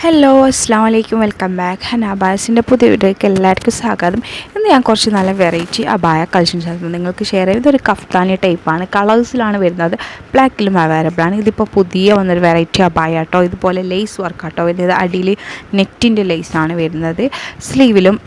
Hello അസ്സാം വലൈക്കും welcome back. അബായസിൻ്റെ പുതിയ വീഡിയോയ്ക്ക് എല്ലാവർക്കും സ്വാഗതം. ഇന്ന് ഞാൻ കുറച്ച് നല്ല വെറൈറ്റി അബായ കളക്ഷൻസ് ആയിരുന്നു നിങ്ങൾക്ക് ഷെയർ ചെയ്ത്. ഇതൊരു കഫ്താനി ടൈപ്പാണ്, കളേഴ്സിലാണ് വരുന്നത്, ബ്ലാക്കിലും അവൈലബിൾ ആണ്. ഇതിപ്പോൾ പുതിയ വന്നൊരു വെറൈറ്റി അബായ കേട്ടോ. ഇതുപോലെ ലേസ് വർക്ക് കേട്ടോ വരുന്നത്, അടിയിൽ നെറ്റിൻ്റെ ലേസാണ് വരുന്നത്, സ്ലീവിലും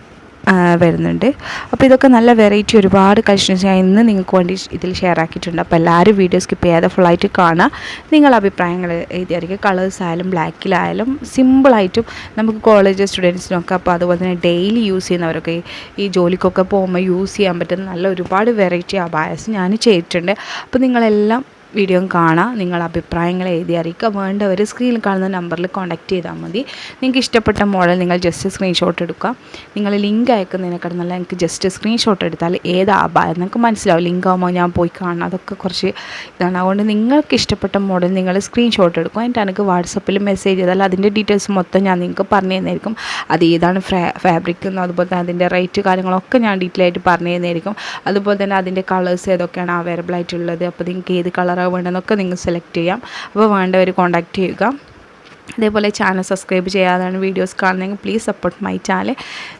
വരുന്നുണ്ട്. അപ്പോൾ ഇതൊക്കെ നല്ല വെറൈറ്റി ഒരുപാട് കളക്ഷൻസ് ഞാൻ ഇന്ന് നിങ്ങൾക്ക് വേണ്ടി ഇതിൽ ഷെയർ ആക്കിയിട്ടുണ്ട്. അപ്പോൾ എല്ലാവരും വീഡിയോ സ്കിപ്പ് ചെയ്യാതെ ഫുള്ളായിട്ട് കാണുക. നിങ്ങളുടെ അഭിപ്രായങ്ങൾ എഴുതിയായിരിക്കും. കളേഴ്സ് ആയാലും ബ്ലാക്കിലായാലും സിമ്പിളായിട്ടും നമുക്ക് കോളേജ് സ്റ്റുഡൻസിനൊക്കെ, അപ്പോൾ അതുപോലെ തന്നെ ഡെയിലി യൂസ് ചെയ്യുന്നവരൊക്കെ ഈ ജോലിക്കൊക്കെ പോകുമ്പോൾ യൂസ് ചെയ്യാൻ പറ്റുന്ന നല്ല ഒരുപാട് വെറൈറ്റി അബായസ് ഞാൻ ചെയ്തിട്ടുണ്ട്. അപ്പോൾ നിങ്ങളെല്ലാം വീഡിയോ കാണാം, നിങ്ങളുടെ അഭിപ്രായങ്ങൾ എഴുതി അറിയിക്കുക. വേണ്ടവർ സ്ക്രീനിൽ കാണുന്ന നമ്പറിൽ കോൺടാക്റ്റ് ചെയ്താൽ മതി. നിങ്ങൾക്ക് ഇഷ്ടപ്പെട്ട മോഡൽ നിങ്ങൾ ജസ്റ്റ് സ്ക്രീൻഷോട്ട് എടുക്കുക. നിങ്ങൾ ലിങ്ക് അയക്കുന്നതിനേക്കാൾ നല്ല എനിക്ക് ജസ്റ്റ് സ്ക്രീൻഷോട്ട് എടുത്താൽ ഏത് ആബായ നിങ്ങൾക്ക് മനസ്സിലാവും. ലിങ്ക് ആകുമ്പോൾ ഞാൻ പോയി കാണണം, അതൊക്കെ കുറച്ച് ഇതാണ്. അതുകൊണ്ട് നിങ്ങൾക്ക് ഇഷ്ടപ്പെട്ട മോഡൽ നിങ്ങൾ സ്ക്രീൻഷോട്ട് എടുക്കുക. എന്നിട്ട് എനിക്ക് വാട്സപ്പിൽ മെസ്സേജ് ചെയ്താൽ അതിൻ്റെ ഡീറ്റെയിൽസ് മൊത്തം ഞാൻ നിങ്ങൾക്ക് പറഞ്ഞു തന്നായിരിക്കും. അത് ഏതാണ് ഫാബ്രിക് എന്നും അതുപോലെ തന്നെ അതിൻ്റെ റേറ്റ് കാര്യങ്ങളൊക്കെ ഞാൻ ഡീറ്റെയിൽ ആയിട്ട് പറഞ്ഞു തന്നായിരിക്കും. അതുപോലെ തന്നെ അതിൻ്റെ കളേഴ്സ് ഏതൊക്കെയാണ് അവൈലബിൾ ആയിട്ടുള്ളത്, അപ്പോൾ നിങ്ങൾക്ക് ഏത് കളർ വേണ്ടതെന്നൊക്കെ നിങ്ങൾ സെലക്ട് ചെയ്യാം. അപ്പോൾ വേണ്ടവർ കോൺടാക്റ്റ് ചെയ്യുക. അതേപോലെ ചാനൽ സബ്സ്ക്രൈബ് ചെയ്യാതാണ് വീഡിയോസ് കാണുന്നതെങ്കിൽ പ്ലീസ് സപ്പോർട്ട് മൈ ചാനൽ.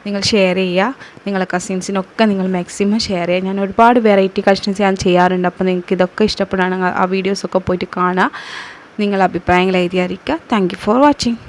നിങ്ങൾ ഷെയർ ചെയ്യുക, നിങ്ങളെ കസിൻസിനൊക്കെ നിങ്ങൾ മാക്സിമം ഷെയർ ചെയ്യുക. ഞാൻ ഒരുപാട് വെറൈറ്റി കളക്ഷൻസ് ഞാൻ ചെയ്യാറുണ്ട്. അപ്പോൾ നിങ്ങൾക്ക് ഇതൊക്കെ ഇഷ്ടപ്പെടുകയാണെങ്കിൽ ആ വീഡിയോസൊക്കെ പോയിട്ട് കാണുക. നിങ്ങളുടെ അഭിപ്രായങ്ങൾ എഴുതി അറിയിക്കുക. Thank you for watching.